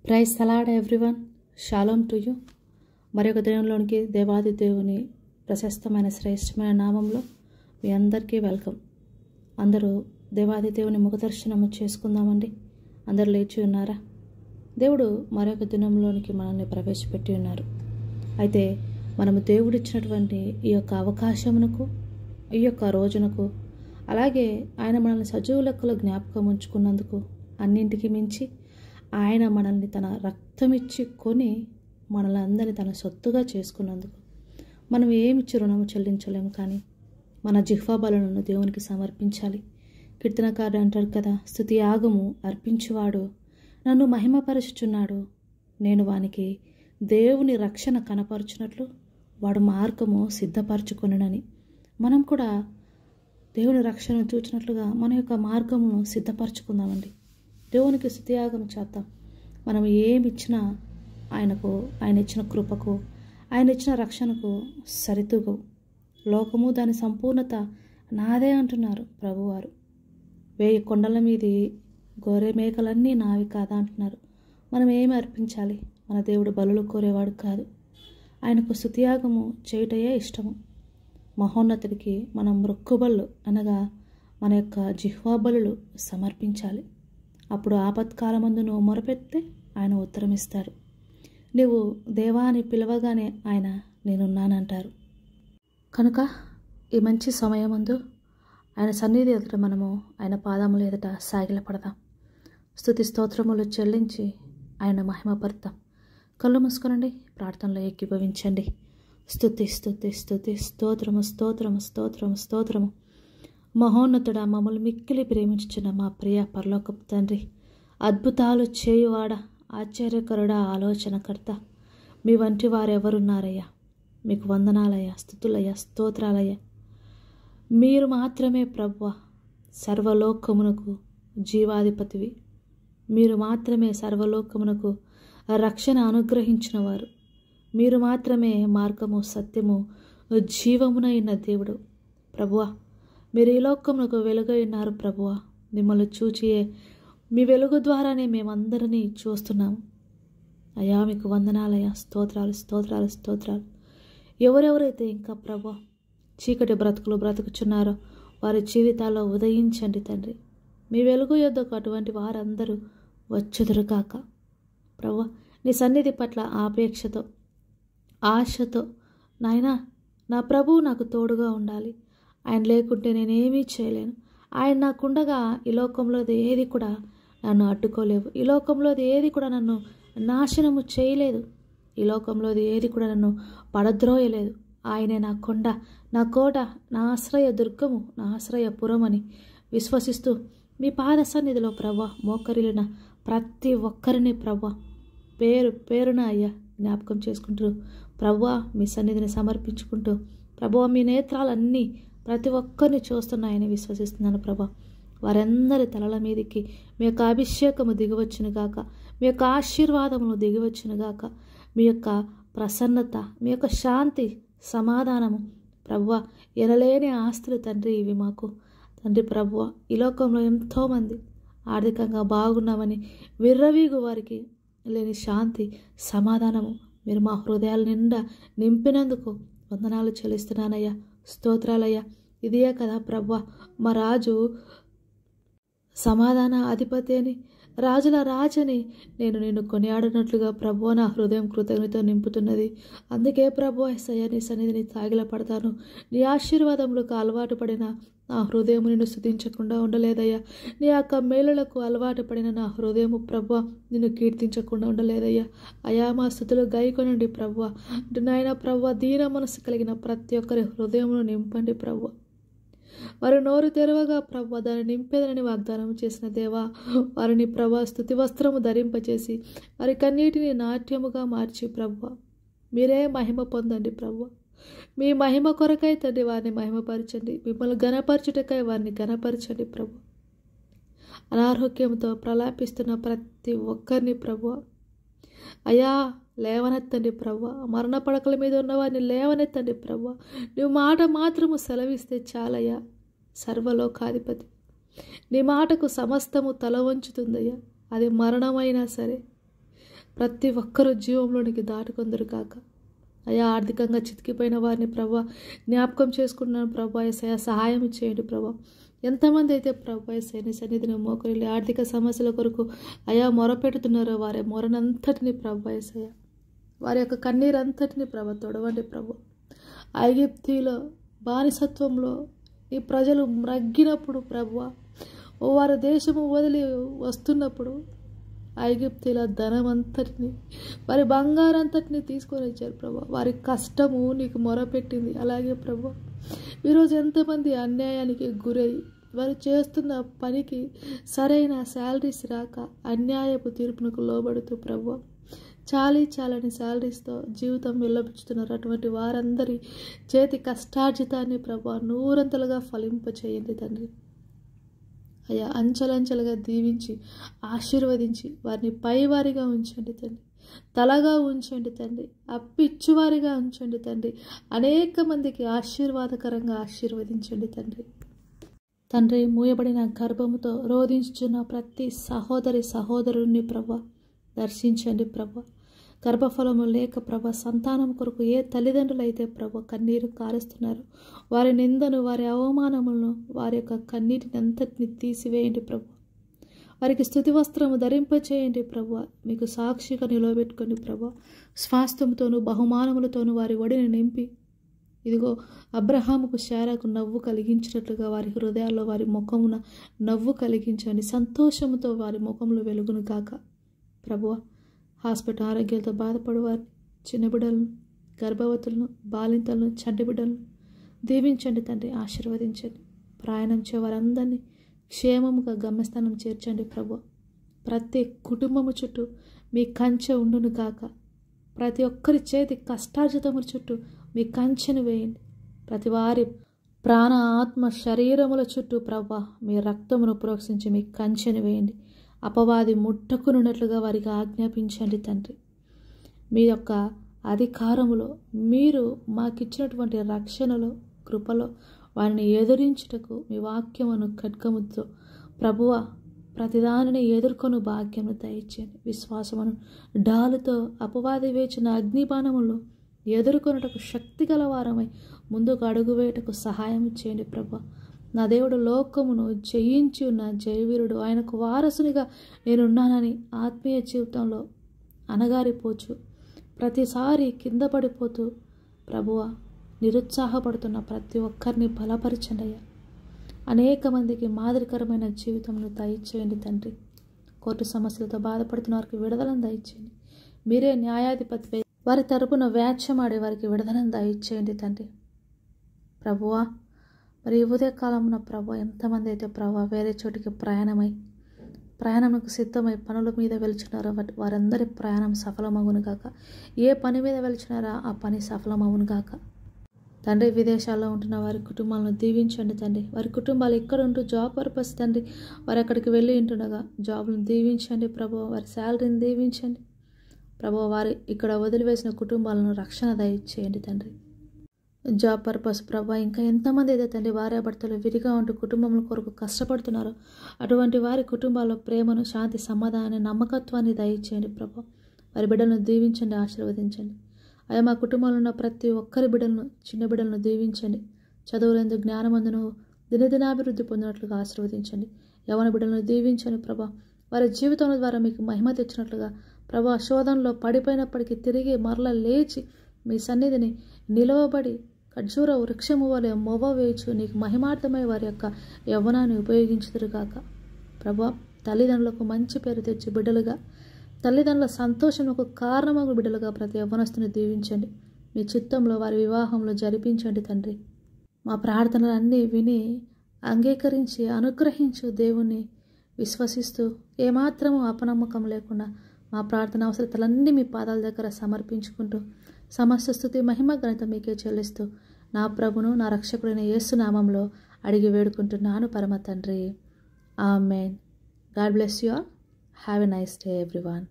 Praise సలాడ్ everyone, shalom to you. మరొక దినంలోనికి దేవాది దేవుని ప్రశస్తమైన శ్రేష్టమైన నామంలో మీ అందరికీ వెల్కమ్. అందరూ దేవాది దేవుని ముఖదర్శనము చేసుకుందామండి. అందరూ లేచి ఉన్నారా? దేవుడు మరొక దినంలోనికి మనల్ని ప్రవేశపెట్టి ఉన్నారు. అయితే మనము దేవుడిచ్చినటువంటి ఈ యొక్క అవకాశమునకు, ఈ యొక్క రోజునకు, అలాగే ఆయన మనల్ని సజీవ లెక్కలో జ్ఞాపకం ఉంచుకున్నందుకు, అన్నింటికి మించి ఆయన మనల్ని తన రక్తమిచ్చి కొని మనల్ని అందరినీ తన సొత్తుగా చేసుకున్నందుకు మనం ఏమిచ్చి రుణము చెల్లించలేము. కానీ మన జిహ్వా బలులను దేవునికి సమర్పించాలి. కీర్తనకారుడు అంటారు కదా, స్తుతి యాగము అర్పించువాడు నన్ను మహిమపరచుచున్నాడు, నేను వానికి దేవుని రక్షణ కనపరుచున్నట్లు వాడు మార్గము సిద్ధపరచుకొనునని. మనం కూడా దేవుని రక్షణను చూచినట్లుగా మన యొక్క మార్గమును సిద్ధపరచుకుందామండి. దేవునికి స్తుతియాగం చేద్దాం. మనం ఏమిచ్చినా ఆయనకు, ఆయన ఇచ్చిన కృపకు, ఆయన ఇచ్చిన రక్షణకు సరితూగు. లోకము దాని సంపూర్ణత నాదే అంటున్నారు ప్రభువారు. 1000 కొండల మీది గొర్రె మేకలన్నీ నావి కాదా అంటున్నారు. మనం ఏమి అర్పించాలి? మన దేవుడు బలులు కోరేవాడు కాదు. ఆయనకు స్తుతియాగము చేయుటయే ఇష్టము. మహోన్నతుడికి మనం మొక్కుబళ్ళు అనగా మన యొక్క జిహ్వా బలులు సమర్పించాలి. అప్పుడు ఆపత్కాలమందు నువ్వు మొరపెడితే ఆయన ఉత్తరమిస్తాడు. నువ్వు దేవా అని పిలవగానే ఆయన నేనున్నానంటారు. కనుక ఈ మంచి సమయమందు ఆయన సన్నిధి ఎదుట మనము ఆయన పాదముల ఎదుట సాగిలపడదాం. స్తుతి స్తోత్రములు చెల్లించి ఆయన మహిమపడతాం. కళ్ళు మూసుకొనండి, ప్రార్థనలో ఏకీభవించండి. స్తుతి స్తుతి స్తుతి స్తోత్రము స్తోత్రము స్తోత్రము స్తోత్రము. మహోన్నతుడా, మమ్మల్ని మిక్కిలి ప్రేమించుచున్న మా ప్రియ పరలోకపు తండ్రి, అద్భుతాలు చేయువాడా, ఆశ్చర్యకరుడా, ఆలోచనకర్త, మీ వంటి వారెవరున్నారయ్యా? మీకు వందనాలయ్యా, స్తుతులయ్యా, స్తోత్రాలయ్యా. మీరు మాత్రమే ప్రభువా సర్వలోకమునకు జీవాధిపతివి. మీరు మాత్రమే సర్వలోకమునకు రక్షణ అనుగ్రహించిన వారు. మీరు మాత్రమే మార్గము, సత్యము, జీవమునైన దేవుడు ప్రభువా. మీరు ఈ లోకమునకు వెలుగై ఉన్నారు ప్రభువా. మిమ్మల్ని చూచియే, మీ వెలుగు ద్వారానే మేమందరినీ చూస్తున్నాము అయ్యా. మీకు వందనాలయ్యా, స్తోత్రాలు స్తోత్రాలు స్తోత్రాలు. ఎవరెవరైతే ఇంకా ప్రభువా చీకటి బ్రతుకులు బ్రతుకుచున్నారో వారి జీవితాల్లో ఉదయించండి తండ్రి. మీ వెలుగు యొద్దకు అటువంటి వారందరూ వచ్చుదురుగాక ప్రభువా. నీ సన్నిధి పట్ల ఆపేక్షతో, ఆశతో నాయనా, నా ప్రభువు నాకు తోడుగా ఉండాలి. ఆయన లేకుంటే నేనేమీ చేయలేను. ఆయన నాకుండగా ఈ లోకంలోది ఏది కూడా నన్ను అడ్డుకోలేవు. ఈ లోకంలోది ఏది కూడా నన్ను నాశనము చేయలేదు. ఈ లోకంలోది ఏది కూడా నన్ను పడద్రోయలేదు. ఆయనే నా కొండ, నా కోట, నా ఆశ్రయ దుర్గము, నా ఆశ్రయపురం అని విశ్వసిస్తూ మీ పాద సన్నిధిలో ప్రభా మోకరిలిన ప్రతి ఒక్కరిని ప్రభా పేరు పేరున అయ్యా జ్ఞాపకం చేసుకుంటూ ప్రభువా మీ సన్నిధిని సమర్పించుకుంటూ ప్రభువా మీ నేత్రాలన్నీ ప్రతి ఒక్కరిని చూస్తున్నాయని విశ్వసిస్తున్నాను ప్రభా. వారందరి తలల మీదకి మీ యొక్క అభిషేకము దిగివచ్చునుగాక, మీ యొక్క ఆశీర్వాదములు దిగివచ్చునుగాక, మీ యొక్క ప్రసన్నత, మీ యొక్క శాంతి, సమాధానము ప్రభువా. ఎనలేని ఆస్తులు తండ్రి ఇవి మాకు తండ్రి ప్రభువా. ఈ లోకంలో ఎంతోమంది ఆర్థికంగా బాగున్నామని విర్రవీగు వారికి లేని శాంతి, సమాధానము మీరు మా హృదయాల నిండా నింపినందుకు వందనాలు చెల్లిస్తున్నానయ్యా, స్తోత్రాలయ్యా. ఇదే కదా ప్రభువా మా రాజు సమాధాన అధిపతి అని, రాజుల రాజని నేను నిన్ను కొనియాడినట్లుగా ప్రభువా నా హృదయం కృతజ్ఞతతో నింపుతున్నది. అందుకే ప్రభువా యేసయ్యా నీ సన్నిధిని తాగిల పడతాను. నీ ఆశీర్వాదములకు అలవాటు పడిన నా హృదయం నిన్ను స్తుతించకుండా ఉండలేదయ్యా. నీ యొక్క మేలులకు అలవాటు పడిన నా హృదయము ప్రభువా నిన్ను కీర్తించకుండా ఉండలేదయ్యా. అయా మా స్తుతులు గైకొనండి ప్రభువా. నాయన ప్రభువా, దీన మనసు కలిగిన ప్రతి ఒక్కరి హృదయమును నింపండి ప్రభువా. వారి నోరు తెరవగా ప్రభువా దాన్ని నింపేదని వాగ్దానం చేసిన దేవా, వారిని ప్రభువా స్తుతి వస్త్రము ధరింపచేసి వారి కన్నీటిని నాట్యముగా మార్చి ప్రభువా మీరే మహిమ పొందండి ప్రభువా. మీ మహిమ కొరకై తండ్రి వారిని మహిమపరచండి. మిమ్మల్ని ఘనపరచుటకై వారిని ఘనపరచండి ప్రభు. అనారోగ్యంతో ప్రలాపిస్తున్న ప్రతి ఒక్కరిని ప్రభువా అయ్యా లేవనెత్తండి ప్రభువా. మరణ పడకల మీద ఉన్న వారిని లేవనెత్తండి ప్రభువా. నువ్వు మాట మాత్రము సెలవిస్తే చాలయ్యా సర్వలోకాధిపతి. నీ మాటకు సమస్తము తల వంచుతుందయ్యా. అది మరణమైనా సరే, ప్రతి ఒక్కరూ జీవంలోనికి దాటుకొందరు కాక. అయా ఆర్థికంగా చితికిపోయిన వారిని ప్రభా జ్ఞాపకం చేసుకుంటున్నాను ప్రభా. యేసయ్య సహాయం చేయండి ప్రభా. ఎంతమంది అయితే ప్రభా యేసయ్య సన్నిధిని మోకరిల్లి ఆర్థిక సమస్యల కొరకు అయా మొరపెడుతున్నారో వారి మొరనంతటిని ప్రభా యేసయ్య, వారి యొక్క కన్నీరంతటిని ప్రభా తొడవండి ప్రభా. ఐగుప్తులో బానిసత్వంలో ఈ ప్రజలు మ్రగ్గినప్పుడు ప్రభా, వారి దేశము వదిలి వస్తున్నప్పుడు ఐగుప్తుల ధనం అంతటిని, వారి బంగారంతటిని తీసుకొని వచ్చారు ప్రభా. వారి కష్టము నీకు మొరపెట్టింది. అలాగే ప్రభా ఈరోజు ఎంతమంది అన్యాయానికి గురై వారు చేస్తున్న పనికి సరైన శాలరీస్ రాక అన్యాయపు తీర్పునకు లోబడుతూ ప్రభా చాలని శాలరీస్తో జీవితం వెళ్ళబుచ్చుతున్నారు. అటువంటి వారందరి చేతి కష్టార్జితాన్ని ప్రభా నూరంతలుగా ఫలింపచేయండి తండ్రి. అయ్యా అంచెలంచెలుగా దీవించి ఆశీర్వదించి వారిని పైవారిగా ఉంచండి తండ్రి, తలగా ఉంచండి తండ్రి, అప్పిచ్చువారిగా ఉంచండి తండ్రి. అనేక మందికి ఆశీర్వాదకరంగా ఆశీర్వదించండి తండ్రి. తండ్రి మూయబడిన గర్భముతో రోధించుచున్న ప్రతి సహోదరుని ప్రభా దర్శించండి ప్రభా. గర్భఫలము లేక ప్రభా సంతానం కొరకు ఏ తల్లిదండ్రులు అయితే ప్రభా కన్నీరు కారుస్తున్నారు, వారి నిందను, వారి అవమానములను, వారి యొక్క కన్నీటిని అంతటిని తీసివేయండి ప్రభా. వారికి స్తుతి వస్త్రము ధరింపచేయండి ప్రభా. మీకు సాక్షిగా నిలబెట్టుకోండి ప్రభా. స్వాస్థ్యంతోనూ బహుమానములతోనూ వారి ఒడిని నింపి ఇదిగో అబ్రహాముకు శారాకు నవ్వు కలిగించినట్లుగా వారి హృదయాల్లో వారి ముఖమున నవ్వు కలిగించండి. సంతోషముతో వారి ముఖంలో వెలుగును కాక ప్రభువా. హాస్పిటల్ ఆరోగ్యాలతో బాధపడు వారిని, చిన్న బిడ్డలను, గర్భవతులను, బాలింతలను, చంటి బిడ్డలను దీవించండి తండ్రి, ఆశీర్వదించండి. ప్రయాణం చే వారందరినీ క్షేమముగా గమ్యస్థానం చేర్చండి ప్రభు. ప్రతి కుటుంబము చుట్టూ మీ కంచె ఉండును కాక. ప్రతి ఒక్కరి చేతి కష్టార్జితముల చుట్టూ మీ కంచెను వేయండి. ప్రతి వారి ప్రాణ ఆత్మ శరీరముల చుట్టూ ప్రభా మీ రక్తమును ప్రోక్షించి మీ కంచెను వేయండి. అపవాది ముట్టకునున్నట్లుగా వారికి ఆజ్ఞాపించండి తండ్రి. మీ యొక్క అధికారములో మీరు మాకిచ్చినటువంటి రక్షణలో కృపలో వారిని ఎదురించుటకు మీ వాక్యమును ఖడ్గముతో ప్రభువ ప్రతిదానిని ఎదుర్కొను భాగ్యము దయచేయండి. విశ్వాసమును డాలుతో అపవాది వేచిన అగ్నిబాణములు ఎదుర్కొనుటకు శక్తి గల వారమై ముందుకు అడుగువేటకు సహాయం చేయండి ప్రభా. నా దేవుడు లోకమును జయించి ఉన్న జయవీరుడు, ఆయనకు వారసునిగా నేనున్నానని ఆత్మీయ జీవితంలో అనగారిపోచు ప్రతిసారి కింద పడిపోతూ ప్రభువ నిరుత్సాహపడుతున్న ప్రతి ఒక్కరిని బలపరచండి అయ్యా. అనేక మందికి మాదిరికరమైన జీవితంను దయచేయండి తండ్రి. కోర్టు సమస్యలతో బాధపడుతున్న వారికి విడుదలను దయచేయండి. మీరే న్యాయాధిపతి, వారి తరపున వ్యాఖ్యమాడే వారికి విడుదలను దయచేయండి తండ్రి. ప్రభువా మరి ఈ ఉదయకాలమున ప్రభు ఎంతమంది అయితే ప్రభు వేరే చోటికి ప్రయాణముకు సిద్ధమై పనుల మీద వెళ్తున్నారో వారందరి ప్రయాణం సఫలమవును గాక. ఏ పని మీద వెళ్తున్నారో ఆ పని సఫలమవును గాక తండ్రి. విదేశాల్లో ఉంటున్న వారి కుటుంబాలను దీవించండి తండ్రి. వారి కుటుంబాలు ఇక్కడ ఉంటూ జాబ్ పర్పస్ తండ్రి వారు అక్కడికి వెళ్ళి ఉంటుండగా జాబ్లను దీవించండి ప్రభు. వారి శాలరీని దీవించండి ప్రభు. వారి ఇక్కడ వదిలివేసిన కుటుంబాలను రక్షణ దయచేయండి తండ్రి. జాబ్ పర్పస్ ప్రభా ఇంకా ఎంతమంది అయితే తండ్రి భార్యాభర్తలు విడిగా ఉంటూ కుటుంబముల కొరకు కష్టపడుతున్నారో అటువంటి వారి కుటుంబాల్లో ప్రేమను, శాంతి, సమాధానాన్ని, నమ్మకత్వాన్ని దయచేయండి ప్రభా. వారి బిడ్డలను దీవించండి, ఆశీర్వదించండి అయ్యా. మా కుటుంబంలో ఉన్న ప్రతి ఒక్కరి బిడ్డలను, చిన్న బిడ్డలను దీవించండి. చదువులందు జ్ఞానమందును దినదినాభివృద్ధి పొందినట్లుగా ఆశీర్వదించండి. యవ్వన బిడ్డలను దీవించండి ప్రభా. వారి జీవితం ద్వారా మీకు మహిమ తెచ్చినట్లుగా ప్రభా శోధనలో పడిపోయినప్పటికీ తిరిగి మరల లేచి మీ సన్నిధిని నిలవబడి ఖర్జూర వృక్షము వలె మొవ్వ వేయచ్చు నీకు మహిమార్థమై వారి యొక్క యవ్వనాన్ని ఉపయోగించుదురుగాక ప్రభా. తల్లిదండ్రులకు మంచి పేరు తెచ్చి బిడ్డలుగా, తల్లిదండ్రుల సంతోషముకు కారణమగు బిడ్డలుగా ప్రతి యవ్వనస్తుని దీవించండి. మీ చిత్తంలో వారి వివాహంలో జరిపించండి తండ్రి. మా ప్రార్థనలన్నీ విని అంగీకరించి అనుగ్రహించు దేవుణ్ణి విశ్వసిస్తూ ఏమాత్రము అపనమ్మకం లేకుండా మా ప్రార్థన అవసరతలన్నీ మీ పాదాల దగ్గర సమర్పించుకుంటూ సమస్త స్తుతి మహిమ ఘనత మీకే చెల్లిస్తూ నా ప్రభును నా రక్షకుడైన యేసు నామంలో అడిగి వేడుకుంటున్నాను పరమ తండ్రి. Amen. God bless you all. Have a nice day everyone.